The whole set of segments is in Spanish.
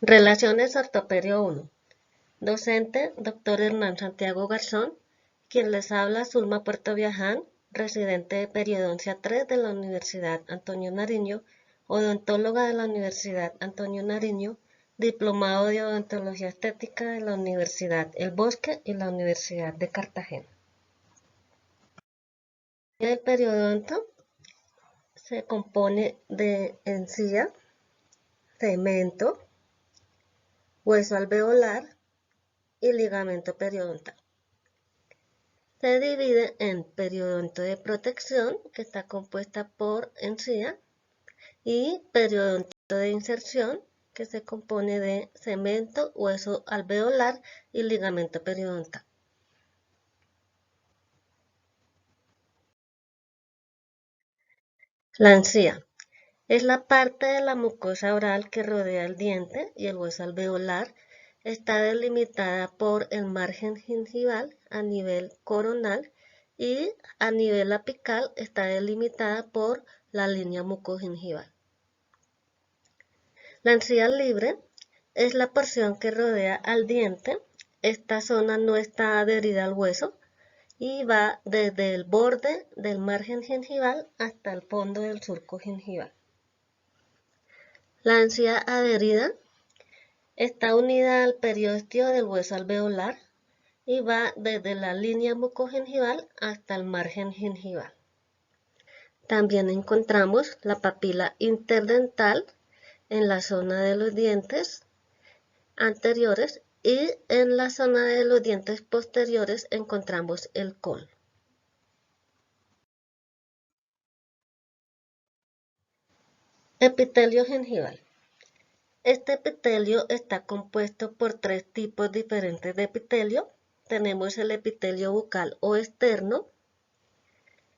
Relaciones Ortopedio 1. Docente, Dr. Hernán Santiago Garzón, quien les habla, Zulma Puerto Viaján, residente de Periodoncia 3 de la Universidad Antonio Nariño, odontóloga de la Universidad Antonio Nariño, diplomado de Odontología Estética de la Universidad El Bosque y la Universidad de Cartagena. El periodonto se compone de encía, cemento, hueso alveolar y ligamento periodontal. Se divide en periodonto de protección, que está compuesta por encía, y periodonto de inserción, que se compone de cemento, hueso alveolar y ligamento periodontal. La encía es la parte de la mucosa oral que rodea el diente y el hueso alveolar. Está delimitada por el margen gingival a nivel coronal y a nivel apical está delimitada por la línea mucogingival. La encía libre es la porción que rodea al diente. Esta zona no está adherida al hueso y va desde el borde del margen gingival hasta el fondo del surco gingival. La encía adherida está unida al periósteo del hueso alveolar y va desde la línea mucogingival hasta el margen gingival. También encontramos la papila interdental en la zona de los dientes anteriores y en la zona de los dientes posteriores encontramos el col. Epitelio gingival. Este epitelio está compuesto por tres tipos diferentes de epitelio. Tenemos el epitelio bucal o externo.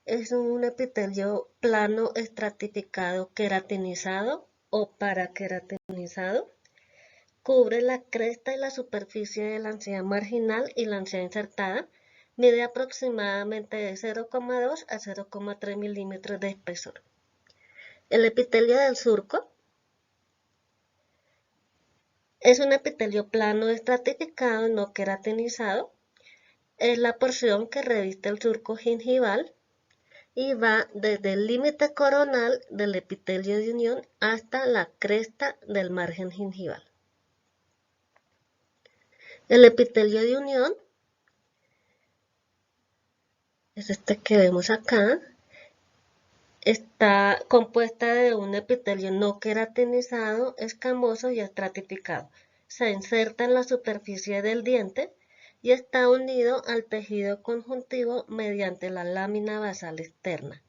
Es un epitelio plano estratificado queratinizado o paraqueratinizado. Cubre la cresta y la superficie de la encía marginal y la encía insertada. Mide aproximadamente de 0,2 a 0,3 milímetros de espesor. El epitelio del surco es un epitelio plano estratificado no queratinizado. Es la porción que reviste el surco gingival y va desde el límite coronal del epitelio de unión hasta la cresta del margen gingival. El epitelio de unión es este que vemos acá. Está compuesta de un epitelio no queratinizado, escamoso y estratificado. Se inserta en la superficie del diente y está unido al tejido conjuntivo mediante la lámina basal externa.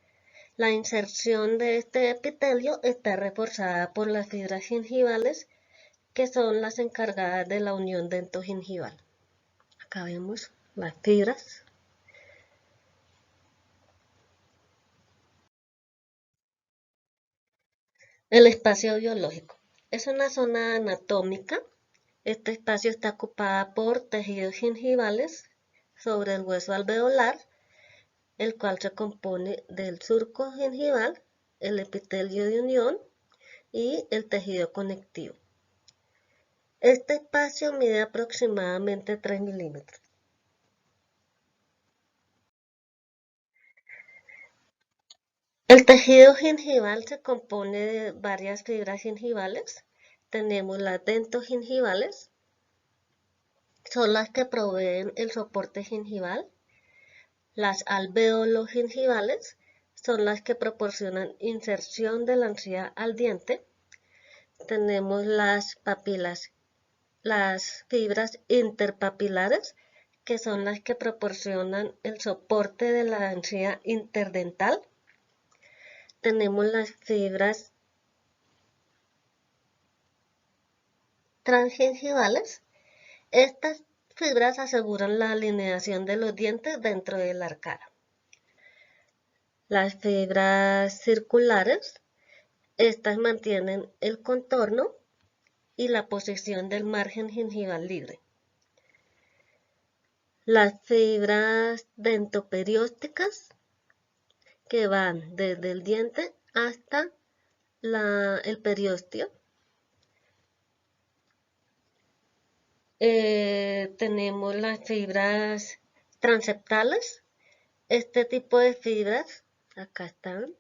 La inserción de este epitelio está reforzada por las fibras gingivales, que son las encargadas de la unión dentogingival. Acá vemos las fibras. El espacio biológico es una zona anatómica. Este espacio está ocupado por tejidos gingivales sobre el hueso alveolar, el cual se compone del surco gingival, el epitelio de unión y el tejido conectivo. Este espacio mide aproximadamente 3 milímetros. El tejido gingival se compone de varias fibras gingivales. Tenemos las dentogingivales, son las que proveen el soporte gingival. Las alveologingivales son las que proporcionan inserción de la encía al diente. Tenemos las papilas, las fibras interpapilares, que son las que proporcionan el soporte de la encía interdental. Tenemos las fibras transgingivales. Estas fibras aseguran la alineación de los dientes dentro de la arcada. Las fibras circulares, estas mantienen el contorno y la posición del margen gingival libre. Las fibras dentoperiósticas, que van desde el diente hasta el periósteo. tenemos las fibras transeptales. Este tipo de fibras, acá están,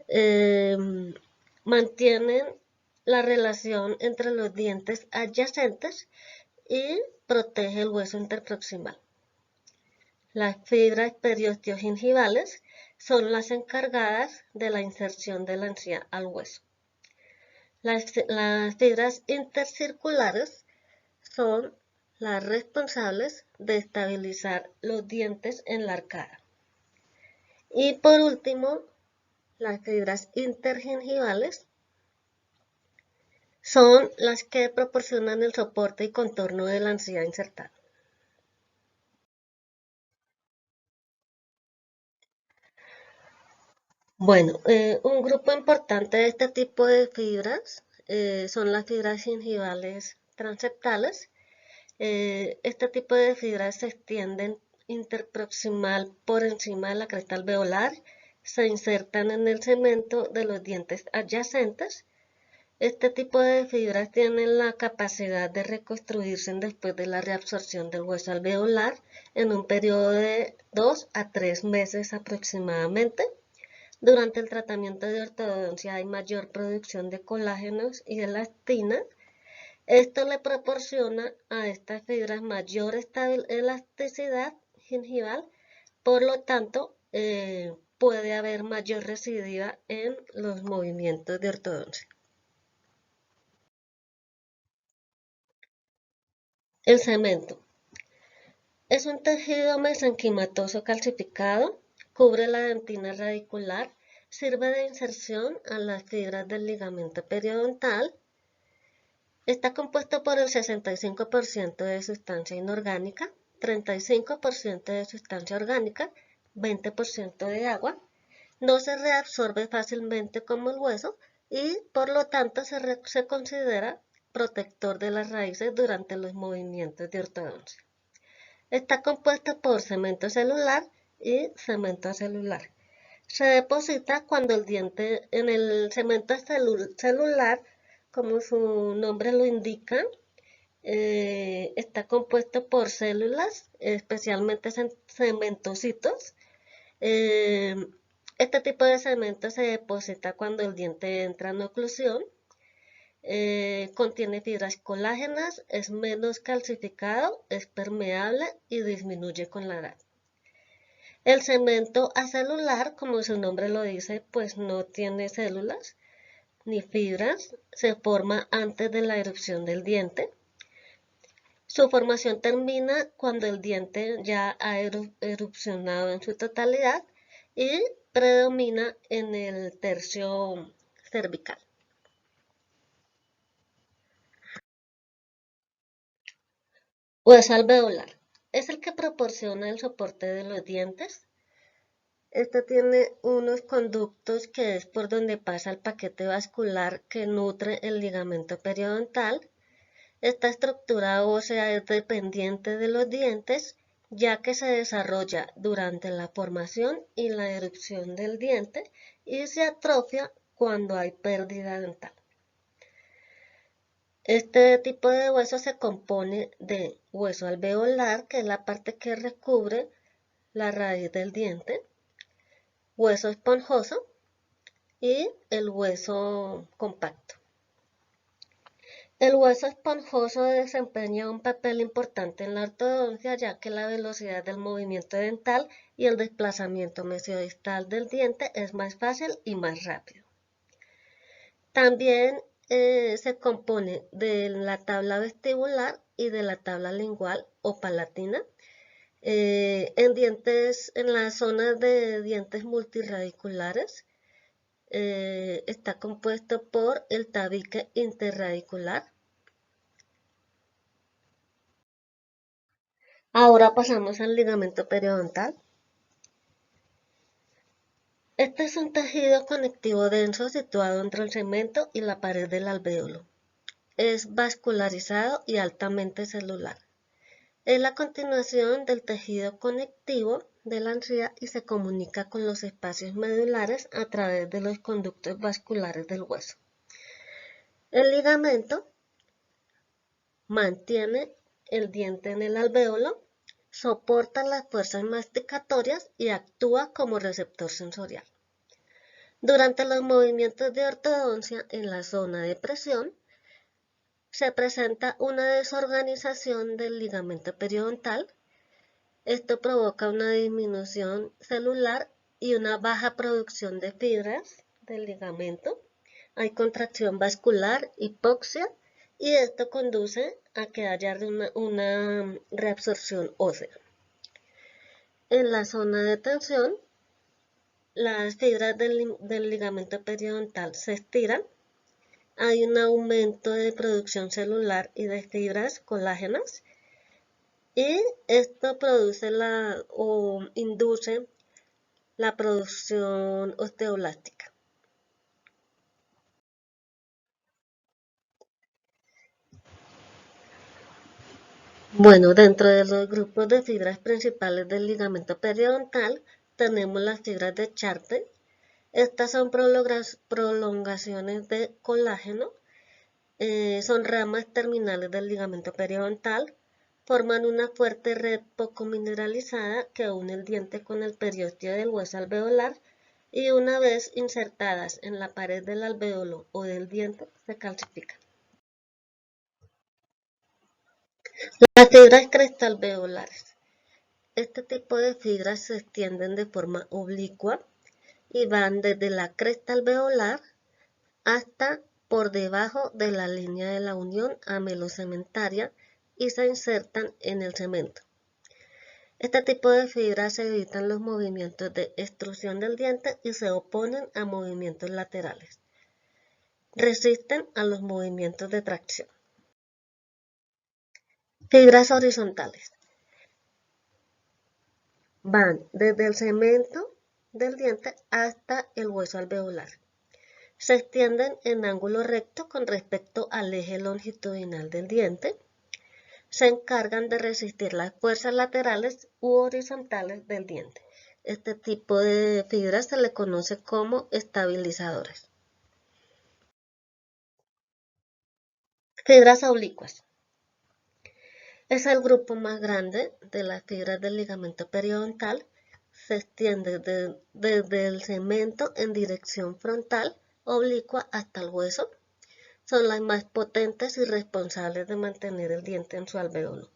eh, mantienen la relación entre los dientes adyacentes y protege el hueso interproximal. Las fibras periosteogingivales son las encargadas de la inserción de la encía al hueso. Las fibras intercirculares son las responsables de estabilizar los dientes en la arcada. Y por último, las fibras intergingivales son las que proporcionan el soporte y contorno de la encía insertada. Bueno, un grupo importante de este tipo de fibras son las fibras gingivales transeptales. Este tipo de fibras se extienden interproximal por encima de la cresta alveolar, se insertan en el cemento de los dientes adyacentes. Este tipo de fibras tienen la capacidad de reconstruirse después de la reabsorción del hueso alveolar en un periodo de 2 a 3 meses aproximadamente. Durante el tratamiento de ortodoncia hay mayor producción de colágenos y elastina. Esto le proporciona a estas fibras mayor elasticidad gingival, por lo tanto, puede haber mayor recidiva en los movimientos de ortodoncia. El cemento es un tejido mesenquimatoso calcificado, cubre la dentina radicular, sirve de inserción a las fibras del ligamento periodontal. Está compuesto por el 65% de sustancia inorgánica, 35% de sustancia orgánica, 20% de agua. No se reabsorbe fácilmente como el hueso y por lo tanto se considera protector de las raíces durante los movimientos de ortodoncia. Está compuesto por cemento celular y cemento acelular. Se deposita cuando el diente en el cemento celular, como su nombre lo indica, está compuesto por células, especialmente cementocitos. Eh, este tipo de cemento se deposita cuando el diente entra en oclusión. Contiene fibras colágenas, es menos calcificado, es permeable y disminuye con la edad. El cemento acelular, como su nombre lo dice, pues no tiene células ni fibras, se forma antes de la erupción del diente. Su formación termina cuando el diente ya ha erupcionado en su totalidad y predomina en el tercio cervical. Hueso alveolar es el que proporciona el soporte de los dientes. Este tiene unos conductos que es por donde pasa el paquete vascular que nutre el ligamento periodontal. Esta estructura ósea es dependiente de los dientes, ya que se desarrolla durante la formación y la erupción del diente y se atrofia cuando hay pérdida dental. Este tipo de hueso se compone de hueso alveolar, que es la parte que recubre la raíz del diente, hueso esponjoso y el hueso compacto. El hueso esponjoso desempeña un papel importante en la ortodoncia, ya que la velocidad del movimiento dental y el desplazamiento mesiodistal del diente es más fácil y más rápido. También se compone de la tabla vestibular y de la tabla lingual o palatina. En las zonas de dientes multirradiculares, está compuesto por el tabique interradicular. Ahora pasamos al ligamento periodontal. Este es un tejido conectivo denso situado entre el cemento y la pared del alvéolo. Es vascularizado y altamente celular. Es la continuación del tejido conectivo de la encía y se comunica con los espacios medulares a través de los conductos vasculares del hueso. El ligamento mantiene el diente en el alvéolo, soporta las fuerzas masticatorias y actúa como receptor sensorial. Durante los movimientos de ortodoncia en la zona de presión, se presenta una desorganización del ligamento periodontal. Esto provoca una disminución celular y una baja producción de fibras del ligamento. Hay contracción vascular, hipoxia, y esto conduce a que haya una reabsorción ósea. En la zona de tensión, las fibras del ligamento periodontal se estiran. Hay un aumento de producción celular y de fibras colágenas, y esto produce o induce la producción osteoblástica. Bueno, dentro de los grupos de fibras principales del ligamento periodontal tenemos las fibras de Charpent. Estas son prolongaciones de colágeno, son ramas terminales del ligamento periodontal, forman una fuerte red poco mineralizada que une el diente con el periósteo del hueso alveolar, y una vez insertadas en la pared del alvéolo o del diente se calcifican. Las fibras crestalveolares. Este tipo de fibras se extienden de forma oblicua y van desde la cresta alveolar hasta por debajo de la línea de la unión amelocementaria y se insertan en el cemento. Este tipo de fibras evitan los movimientos de extrusión del diente y se oponen a movimientos laterales. Resisten a los movimientos de tracción. Fibras horizontales. Van desde el cemento del diente hasta el hueso alveolar. Se extienden en ángulo recto con respecto al eje longitudinal del diente. Se encargan de resistir las fuerzas laterales u horizontales del diente. Este tipo de fibras se le conoce como estabilizadores. Fibras oblicuas. Es el grupo más grande de las fibras del ligamento periodontal. Se extiende desde el cemento en dirección frontal oblicua hasta el hueso. Son las más potentes y responsables de mantener el diente en su alvéolo.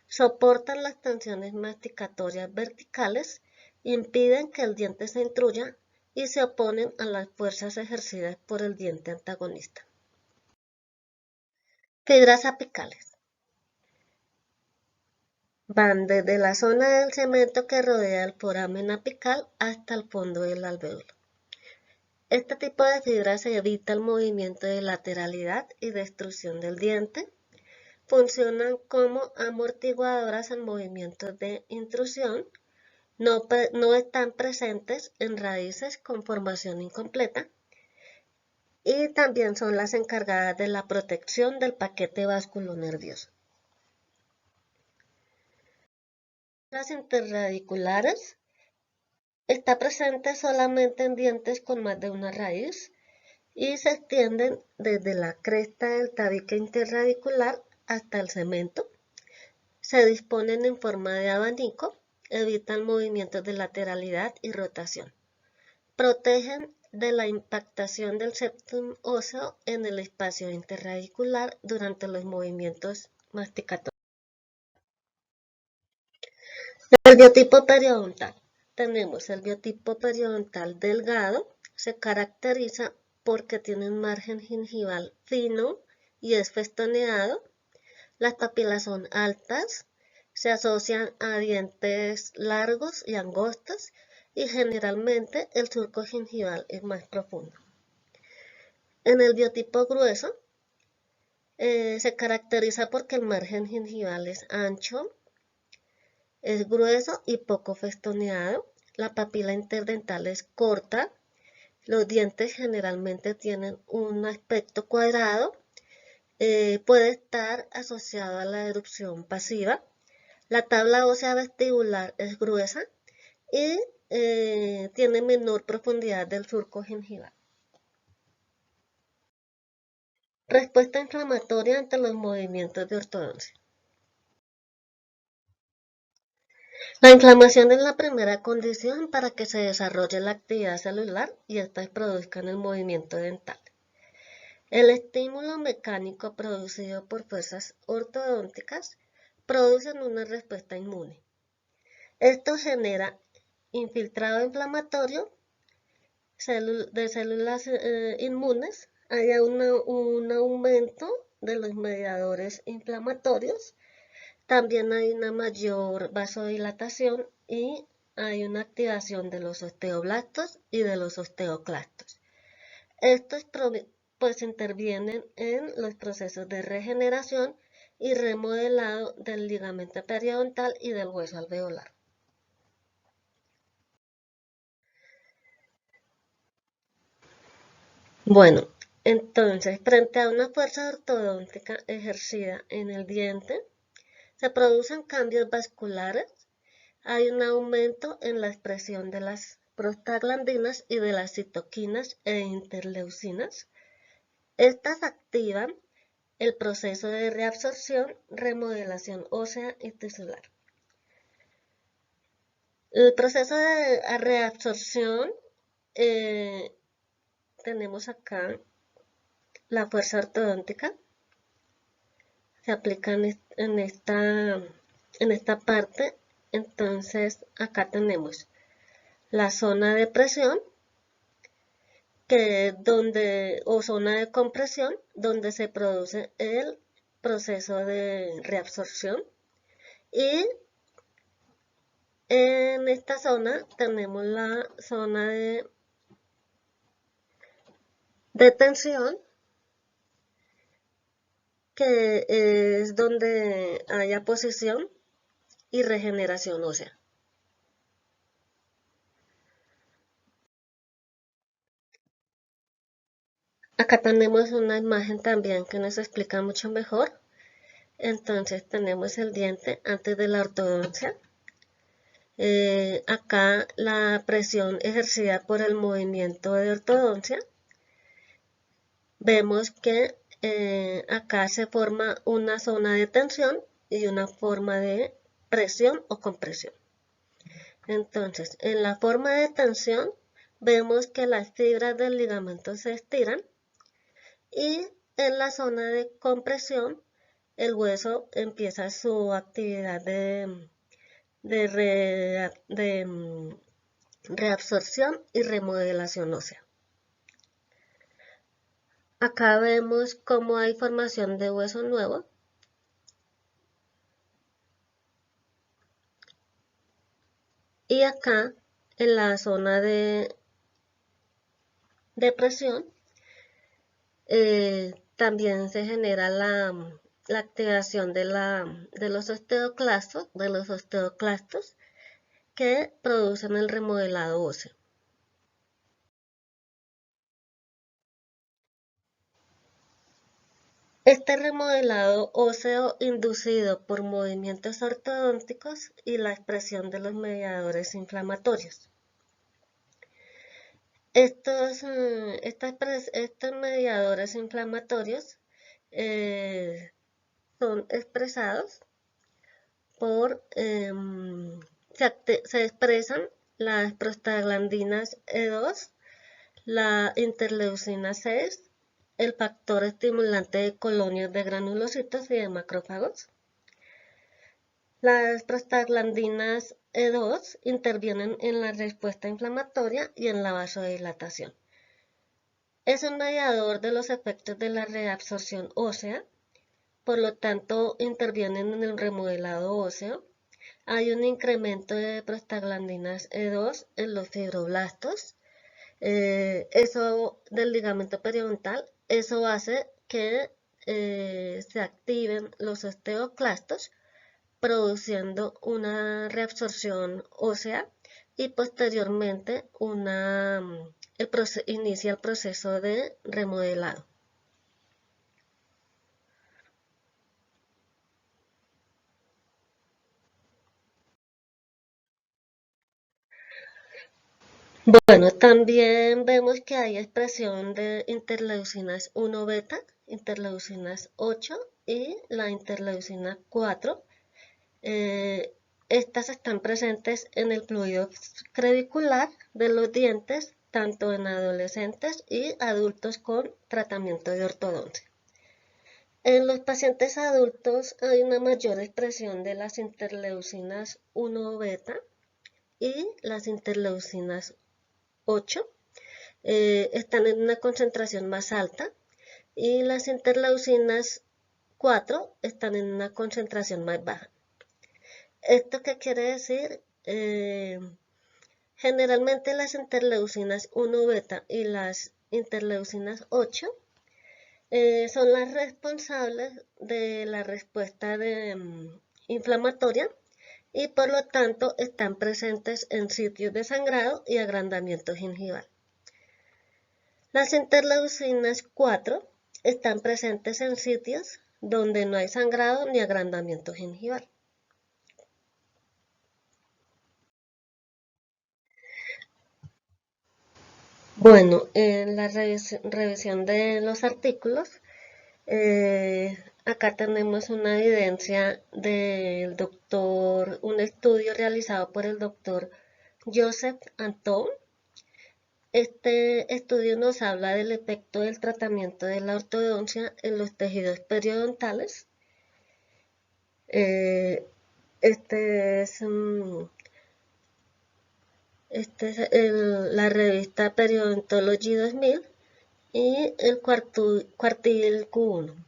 Soportan las tensiones masticatorias verticales, impiden que el diente se intruya y se oponen a las fuerzas ejercidas por el diente antagonista. Fibras apicales. Van desde la zona del cemento que rodea el foramen apical hasta el fondo del alvéolo. Este tipo de fibras evita el movimiento de lateralidad y destrucción del diente. Funcionan como amortiguadoras en movimientos de intrusión. No están presentes en raíces con formación incompleta, y también son las encargadas de la protección del paquete vasculonervioso. Las interradiculares. Está presente solamente en dientes con más de una raíz y se extienden desde la cresta del tabique interradicular hasta el cemento. Se disponen en forma de abanico, evitan movimientos de lateralidad y rotación. Protegen de la impactación del septum óseo en el espacio interradicular durante los movimientos masticatorios. El biotipo periodontal. Tenemos el biotipo periodontal delgado. Se caracteriza porque tiene un margen gingival fino y es festoneado. Las papilas son altas, se asocian a dientes largos y angostos, y generalmente el surco gingival es más profundo. En el biotipo grueso, se caracteriza porque el margen gingival es ancho, es grueso y poco festoneado. La papila interdental es corta. Los dientes generalmente tienen un aspecto cuadrado. Puede estar asociado a la erupción pasiva. La tabla ósea vestibular es gruesa y tiene menor profundidad del surco gingival. Respuesta inflamatoria ante los movimientos de ortodoncia. La inflamación es la primera condición para que se desarrolle la actividad celular y éstas produzcan el movimiento dental. El estímulo mecánico producido por fuerzas ortodónticas produce una respuesta inmune. Esto genera infiltrado inflamatorio de células inmunes, hay un aumento de los mediadores inflamatorios, también hay una mayor vasodilatación y hay una activación de los osteoblastos y de los osteoclastos. Estos pues intervienen en los procesos de regeneración y remodelado del ligamento periodontal y del hueso alveolar. Bueno, entonces, frente a una fuerza ortodóntica ejercida en el diente, se producen cambios vasculares, hay un aumento en la expresión de las prostaglandinas y de las citoquinas e interleucinas. Estas activan el proceso de reabsorción, remodelación ósea y tisular. El proceso de reabsorción, tenemos acá la fuerza ortodóntica, se aplica en esta parte. Entonces acá tenemos la zona de presión, o zona de compresión, donde se produce el proceso de reabsorción, y en esta zona tenemos la zona de tensión, que es donde hay aposición y regeneración ósea. Acá tenemos una imagen también que nos explica mucho mejor. Entonces tenemos el diente antes de la ortodoncia. Acá la presión ejercida por el movimiento de ortodoncia. Vemos que acá se forma una zona de tensión y una forma de presión o compresión. Entonces, en la forma de tensión, vemos que las fibras del ligamento se estiran, y en la zona de compresión, el hueso empieza su actividad de reabsorción y remodelación ósea. Acá vemos cómo hay formación de hueso nuevo. Y acá, en la zona de presión, también se genera la activación de los osteoclastos, que producen el remodelado óseo. Este remodelado óseo inducido por movimientos ortodónticos y la expresión de los mediadores inflamatorios. Estos mediadores inflamatorios son expresados por, se expresan las prostaglandinas E2, la interleucina 6, el factor estimulante de colonias de granulocitos y de macrófagos. Las prostaglandinas E2 intervienen en la respuesta inflamatoria y en la vasodilatación. Es un mediador de los efectos de la reabsorción ósea, por lo tanto intervienen en el remodelado óseo. Hay un incremento de prostaglandinas E2 en los fibroblastos, eso del ligamento periodontal. Eso hace que se activen los osteoclastos, produciendo una reabsorción ósea, y posteriormente inicia el proceso de remodelado. Bueno, también vemos que hay expresión de interleucinas 1 beta, interleucinas 8 y la interleucina 4. Estas están presentes en el fluido crevicular de los dientes, tanto en adolescentes y adultos con tratamiento de ortodoncia. En los pacientes adultos hay una mayor expresión de las interleucinas 1 beta y las interleucinas 8. Están en una concentración más alta y las interleucinas 4 están en una concentración más baja. ¿Esto qué quiere decir? Generalmente las interleucinas 1 beta y las interleucinas 8 son las responsables de la respuesta inflamatoria y por lo tanto están presentes en sitios de sangrado y agrandamiento gingival. Las interleucinas 4 están presentes en sitios donde no hay sangrado ni agrandamiento gingival. Bueno, en la revisión de los artículos, acá tenemos una evidencia del doctor, un estudio realizado por el doctor Joseph Anton. Este estudio nos habla del efecto del tratamiento de la ortodoncia en los tejidos periodontales. Este es la revista Periodontology 2000 y el cuartil Q1.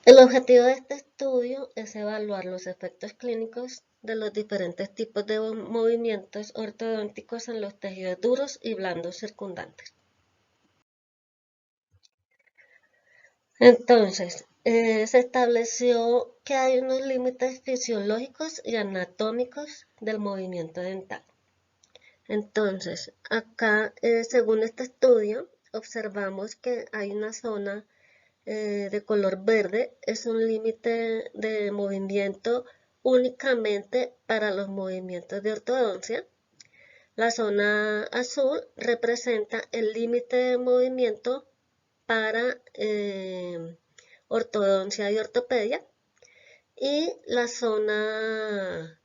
El objetivo de este estudio es evaluar los efectos clínicos de los diferentes tipos de movimientos ortodónticos en los tejidos duros y blandos circundantes. Entonces, se estableció que hay unos límites fisiológicos y anatómicos del movimiento dental. Entonces, acá, según este estudio, observamos que hay una zona de color verde, es un límite de movimiento únicamente para los movimientos de ortodoncia. La zona azul representa el límite de movimiento para ortodoncia y ortopedia, y la zona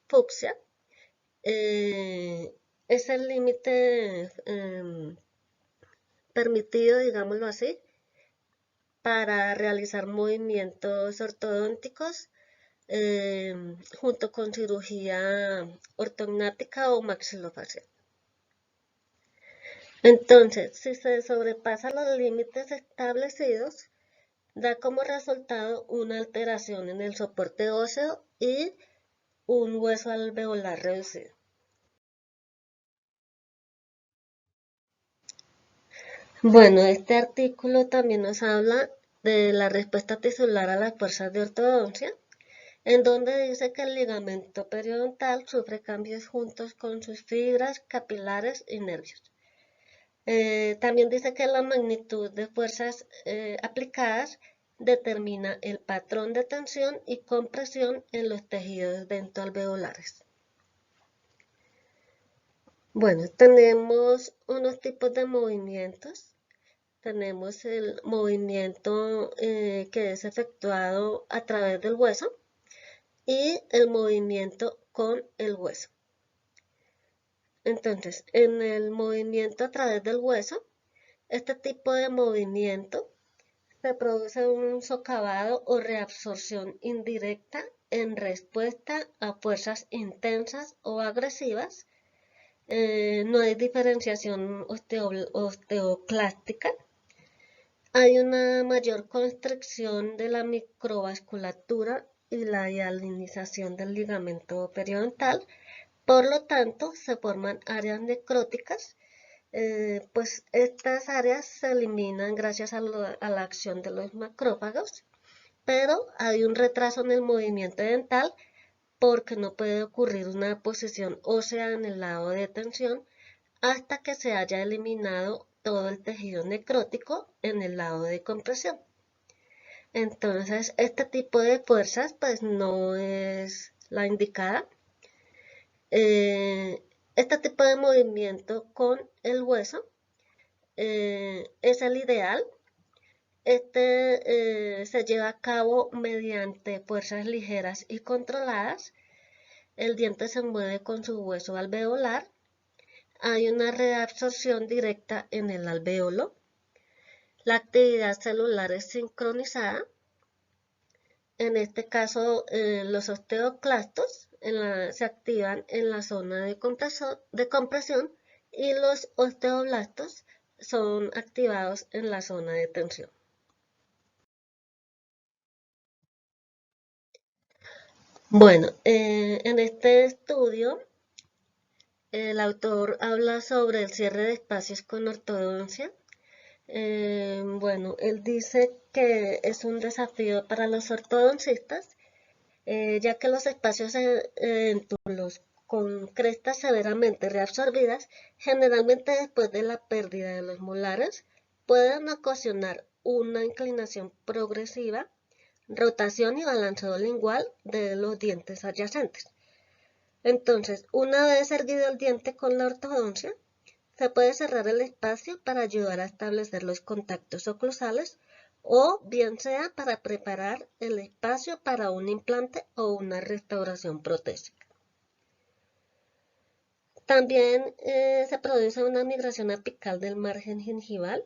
fucsia es el límite permitido, digámoslo así, para realizar movimientos ortodónticos junto con cirugía ortognática o maxilofacial. Entonces, si se sobrepasan los límites establecidos, da como resultado una alteración en el soporte óseo y un hueso alveolar reducido. Bueno, este artículo también nos habla de la respuesta tisular a las fuerzas de ortodoncia, en donde dice que el ligamento periodontal sufre cambios juntos con sus fibras, capilares y nervios. También dice que la magnitud de fuerzas aplicadas determina el patrón de tensión y compresión en los tejidos dentoalveolares. Bueno, tenemos unos tipos de movimientos. Tenemos el movimiento que es efectuado a través del hueso y el movimiento con el hueso. Entonces, en el movimiento a través del hueso, este tipo de movimiento se produce un socavado o reabsorción indirecta en respuesta a fuerzas intensas o agresivas. No hay diferenciación osteoclástica. Hay una mayor constricción de la microvasculatura y la hialinización del ligamento periodontal. Por lo tanto, se forman áreas necróticas. Pues estas áreas se eliminan gracias a la acción de los macrófagos, pero hay un retraso en el movimiento dental porque no puede ocurrir una posición ósea en el lado de tensión hasta que se haya eliminado todo el tejido necrótico en el lado de compresión. Entonces, este tipo de fuerzas pues no es la indicada. Este tipo de movimiento con el hueso es el ideal Se lleva a cabo mediante fuerzas ligeras y controladas. El diente se mueve con su hueso alveolar. Hay una reabsorción directa en el alvéolo. La actividad celular es sincronizada. En este caso, los osteoclastos se activan en la zona de compresión y los osteoblastos son activados en la zona de tensión. Bueno, en este estudio, el autor habla sobre el cierre de espacios con ortodoncia. Bueno, él dice que es un desafío para los ortodoncistas, ya que los espacios dentulos con crestas severamente reabsorbidas, generalmente después de la pérdida de los molares, pueden ocasionar una inclinación progresiva, rotación y balanceo lingual de los dientes adyacentes. Entonces, una vez erguido el diente con la ortodoncia, se puede cerrar el espacio para ayudar a establecer los contactos oclusales o bien sea para preparar el espacio para un implante o una restauración protésica. También se produce una migración apical del margen gingival.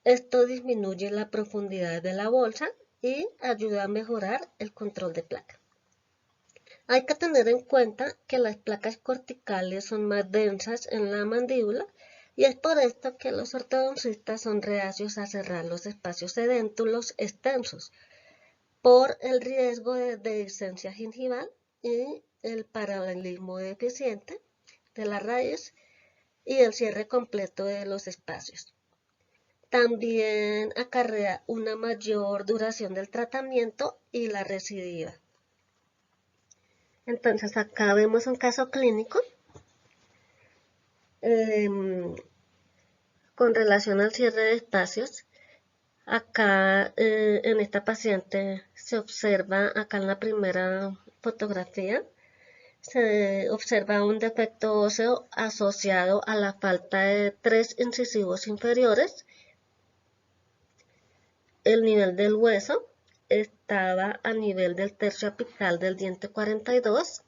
Esto disminuye la profundidad de la bolsa y ayuda a mejorar el control de placa. Hay que tener en cuenta que las placas corticales son más densas en la mandíbula y es por esto que los ortodoncistas son reacios a cerrar los espacios edéntulos extensos por el riesgo de dehiscencia gingival y el paralelismo deficiente de la raíz y el cierre completo de los espacios. También acarrea una mayor duración del tratamiento y la recidiva. Entonces acá vemos un caso clínico con relación al cierre de espacios. Acá en esta paciente se observa, acá en la primera fotografía, se observa un defecto óseo asociado a la falta de 3 incisivos inferiores. El nivel del hueso estaba a nivel del tercio apical del diente 42.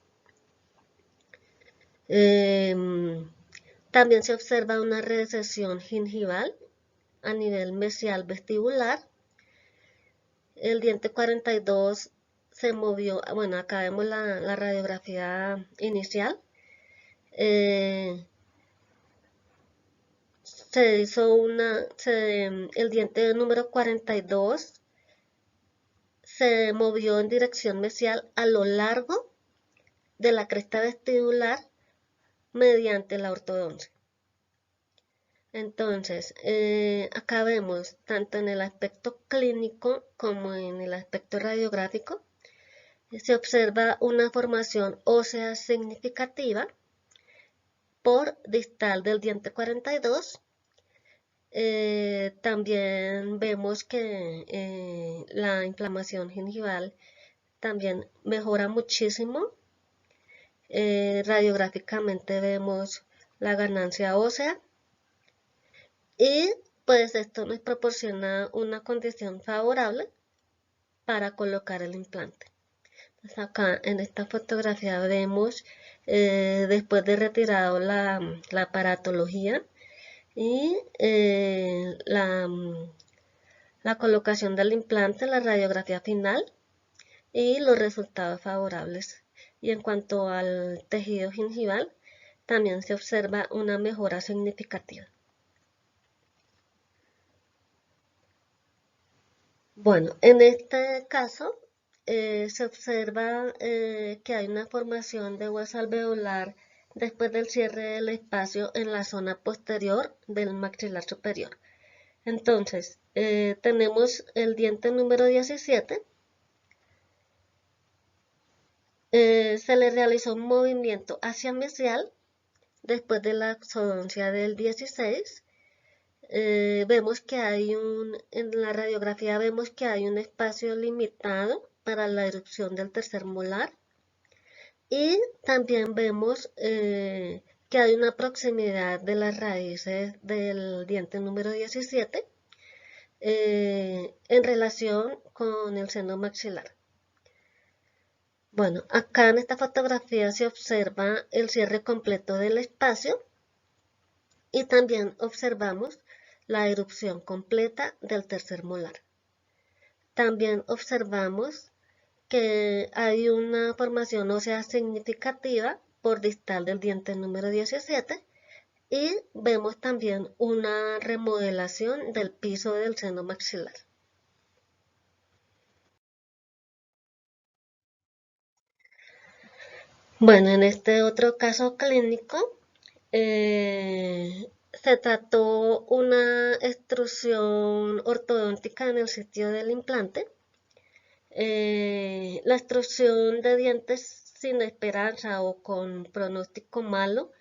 También se observa una recesión gingival a nivel mesial vestibular. El diente 42 se movió, bueno, acá vemos la radiografía inicial. Se hizo el diente número 42 se movió en dirección mesial a lo largo de la cresta vestibular mediante la ortodoncia. Entonces, acá vemos tanto en el aspecto clínico como en el aspecto radiográfico, se observa una formación ósea significativa por distal del diente 42. También vemos que la inflamación gingival también mejora muchísimo. Radiográficamente vemos la ganancia ósea y pues esto nos proporciona una condición favorable para colocar el implante. Entonces acá en esta fotografía vemos después de retirado la aparatología y la colocación del implante, la radiografía final y los resultados favorables. Y en cuanto al tejido gingival, también se observa una mejora significativa. Bueno, en este caso se observa que hay una formación de hueso alveolar después del cierre del espacio en la zona posterior del maxilar superior. Entonces, tenemos el diente número 17. Se le realizó un movimiento hacia mesial después de la exodoncia del 16. Vemos que en la radiografía vemos que hay un espacio limitado para la erupción del tercer molar y también vemos que hay una proximidad de las raíces del diente número 17 en relación con el seno maxilar. Bueno, acá en esta fotografía se observa el cierre completo del espacio y también observamos la erupción completa del tercer molar. También observamos que hay una formación ósea significativa por distal del diente número 17 y vemos también una remodelación del piso del seno maxilar. Bueno, en este otro caso clínico se trató una extrusión ortodóntica en el sitio del implante. La extrusión de dientes sin esperanza o con pronóstico malo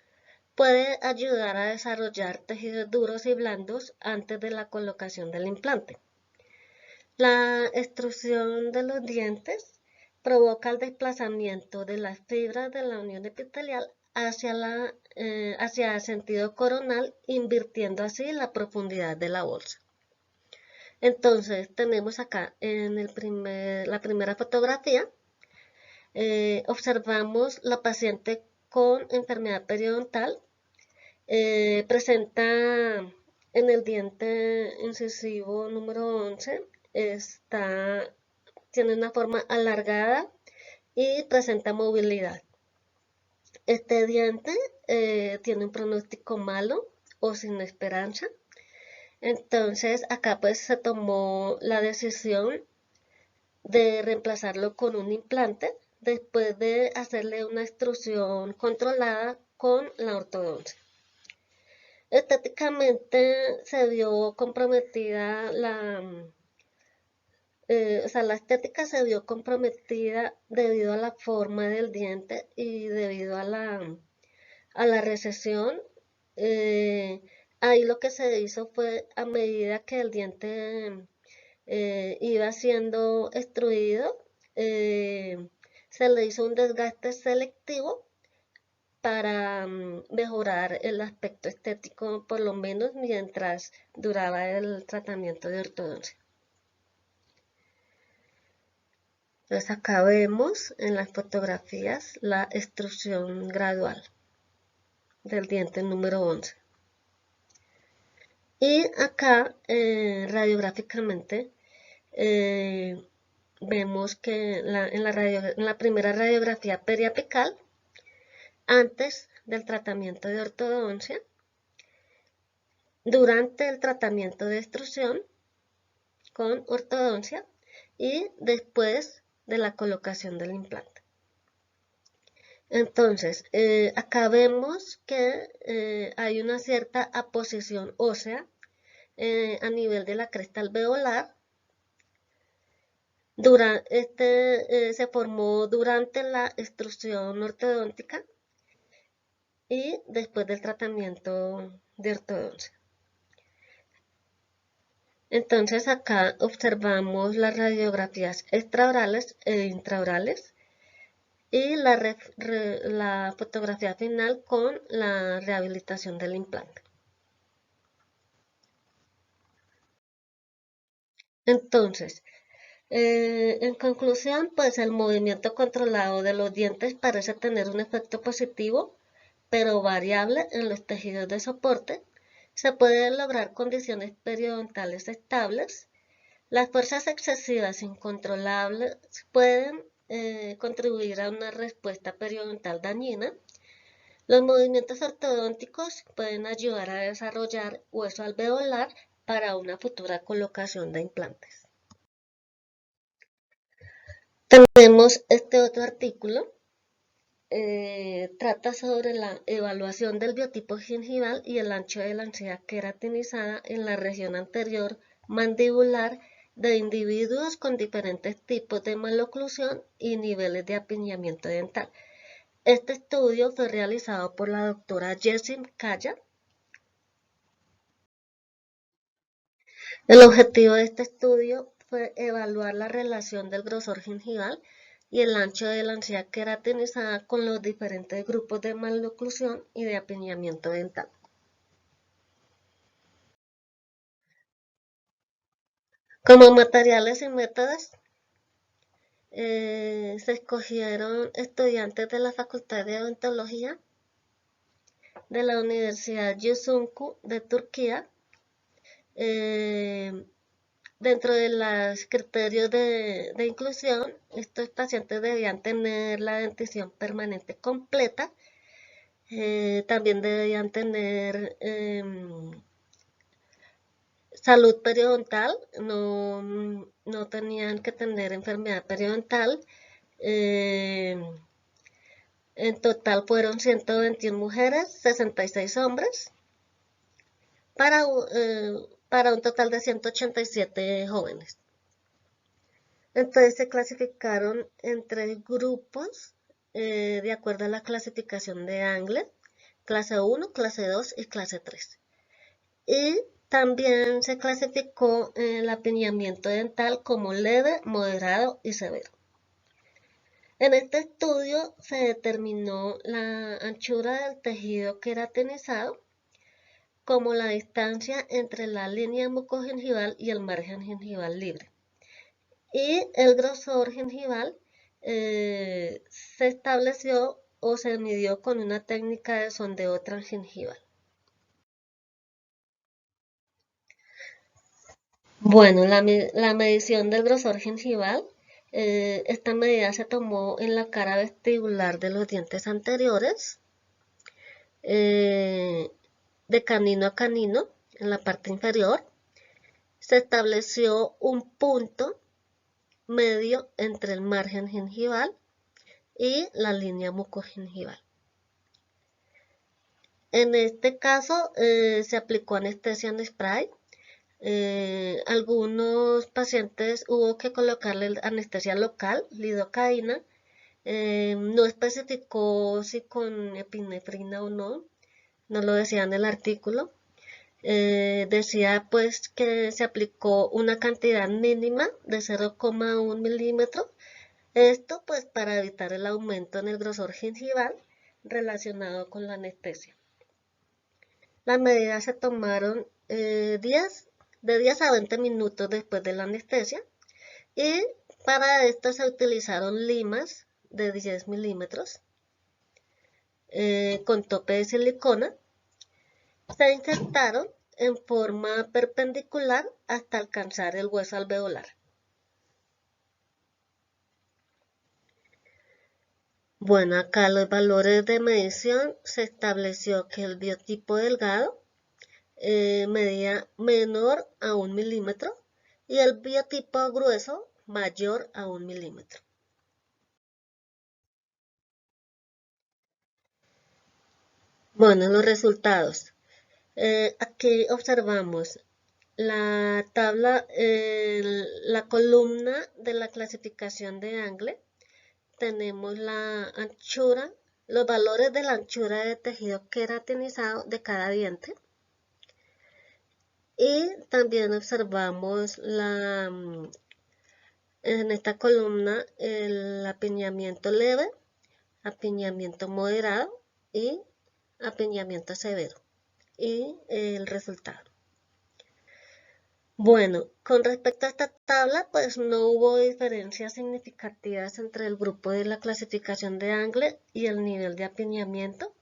puede ayudar a desarrollar tejidos duros y blandos antes de la colocación del implante. La extrusión de los dientes provoca el desplazamiento de las fibras de la unión epitelial hacia el sentido coronal, invirtiendo así la profundidad de la bolsa. Entonces tenemos acá en la primera fotografía, observamos la paciente con enfermedad periodontal, presenta en el diente incisivo número 11, tiene una forma alargada y presenta movilidad. Este diente tiene un pronóstico malo o sin esperanza. Entonces acá pues se tomó la decisión de reemplazarlo con un implante después de hacerle una extrusión controlada con la ortodoncia. Estéticamente se vio comprometida la estética se vio comprometida debido a la forma del diente y debido a la recesión. Eh, Ahí lo que se hizo fue, a medida que el diente iba siendo extruido, se le hizo un desgaste selectivo para mejorar el aspecto estético, por lo menos mientras duraba el tratamiento de ortodoncia. Entonces acá vemos en las fotografías la extrusión gradual del diente número 11. Y acá radiográficamente vemos que en la primera radiografía periapical, antes del tratamiento de ortodoncia, durante el tratamiento de extrusión con ortodoncia y después de la colocación del implante. Entonces, acá vemos que hay una cierta aposición ósea a nivel de la cresta alveolar. Se formó durante la extrusión ortodóntica y después del tratamiento de ortodoncia. Entonces acá observamos las radiografías extraorales e intraorales y la fotografía final con la rehabilitación del implante. Entonces, en conclusión, pues el movimiento controlado de los dientes parece tener un efecto positivo, pero variable en los tejidos de soporte. Se pueden lograr condiciones periodontales estables. Las fuerzas excesivas incontrolables pueden contribuir a una respuesta periodontal dañina. Los movimientos ortodónticos pueden ayudar a desarrollar hueso alveolar para una futura colocación de implantes. Tenemos este otro artículo, trata sobre la evaluación del biotipo gingival y el ancho de la encía queratinizada en la región anterior mandibular de individuos con diferentes tipos de maloclusión y niveles de apiñamiento dental. Este estudio fue realizado por la doctora Jessie Kaya. El objetivo de este estudio fue evaluar la relación del grosor gingival y el ancho de la encía queratinizada con los diferentes grupos de maloclusión y de apiñamiento dental. Como materiales y métodos, se escogieron estudiantes de la Facultad de Odontología de la Universidad Yusunku de Turquía. Eh, Dentro de los criterios de inclusión, estos pacientes debían tener la dentición permanente completa, también debían tener salud periodontal, no tenían que tener enfermedad periodontal. Eh, en total fueron 121 mujeres, 66 hombres, para, eh, para un total de 187 jóvenes. Entonces se clasificaron en 3 grupos de acuerdo a la clasificación de Angle, clase 1, clase 2 y clase 3. Y también se clasificó el apiñamiento dental como leve, moderado y severo. En este estudio se determinó la anchura del tejido queratinizado como la distancia entre la línea mucogingival y el margen gengival libre. Y el grosor gengival se estableció o se midió con una técnica de sondeo transgengival. Bueno, la medición del grosor gengival, esta medida se tomó en la cara vestibular de los dientes anteriores, eh, de canino a canino, en la parte inferior. Se estableció un punto medio entre el margen gengival y la línea mucogingival. En este caso se aplicó anestesia en spray. Algunos pacientes hubo que colocarle anestesia local, lidocaína. No especificó si con epinefrina o no, no lo decía en el artículo. Decía pues que se aplicó una cantidad mínima de 0,1 milímetros. Esto pues para evitar el aumento en el grosor gengival relacionado con la anestesia. Las medidas se tomaron de 10 a 20 minutos después de la anestesia y para esto se utilizaron limas de 10 milímetros con tope de silicona. Se insertaron en forma perpendicular hasta alcanzar el hueso alveolar. Bueno, acá los valores de medición se estableció que el biotipo delgado medía menor a 1 milímetro y el biotipo grueso mayor a 1 milímetro. Bueno, los resultados. Aquí observamos la tabla, la columna de la clasificación de Angle. Tenemos la anchura, los valores de la anchura de tejido queratinizado de cada diente. Y también observamos en esta columna el apiñamiento leve, apiñamiento moderado y apiñamiento severo y el resultado. Bueno, con respecto a esta tabla, pues no hubo diferencias significativas entre el grupo de la clasificación de Angle y el nivel de apiñamiento.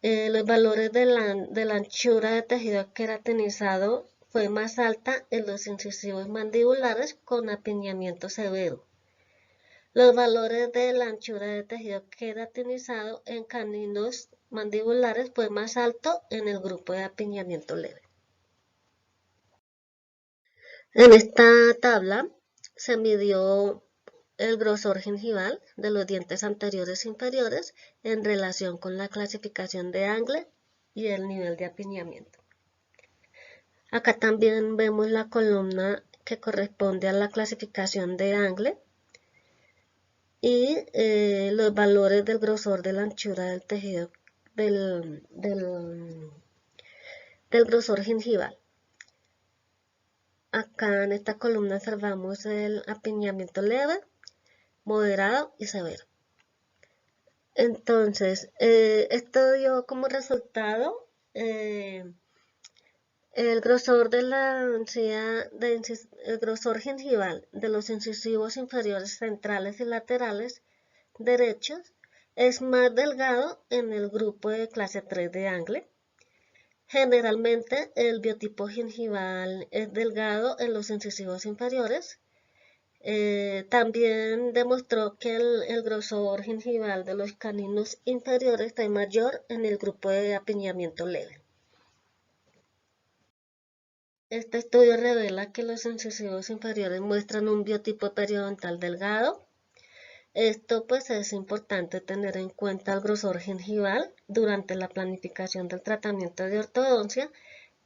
Los valores de la anchura de tejido queratinizado fue más alta en los incisivos mandibulares con apiñamiento severo. Los valores de la anchura de tejido queratinizado en caninos mandibulares fue más alto en el grupo de apiñamiento leve. En esta tabla se midió el grosor gengival de los dientes anteriores e inferiores en relación con la clasificación de Angle y el nivel de apiñamiento. Acá también vemos la columna que corresponde a la clasificación de Angle y los valores del grosor de la anchura del tejido del grosor gengival. Acá en esta columna observamos el apiñamiento leve, moderado y severo. Entonces, esto dio como resultado El grosor de la encía, el grosor gengival de los incisivos inferiores centrales y laterales derechos es más delgado en el grupo de clase 3 de Angle. Generalmente el biotipo gengival es delgado en los incisivos inferiores. También demostró que el grosor gengival de los caninos inferiores es mayor en el grupo de apiñamiento leve. Este estudio revela que los incisivos inferiores muestran un biotipo periodontal delgado. Esto pues es importante tener en cuenta el grosor gengival durante la planificación del tratamiento de ortodoncia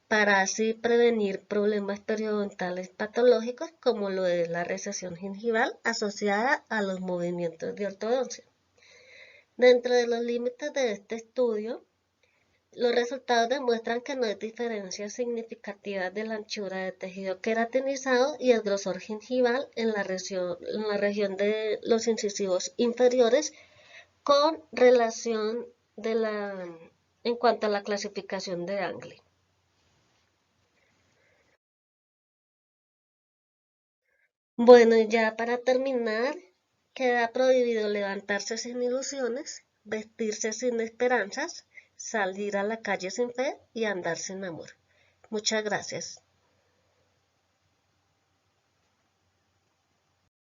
para así prevenir problemas periodontales patológicos como lo es la recesión gengival asociada a los movimientos de ortodoncia. Dentro de los límites de este estudio, los resultados demuestran que no hay diferencias significativas de la anchura de tejido queratinizado y el grosor gengival en la región de los incisivos inferiores con relación en cuanto a la clasificación de Angle. Bueno, y ya para terminar, queda prohibido levantarse sin ilusiones, vestirse sin esperanzas, salir a la calle sin fe y andar sin amor. Muchas gracias.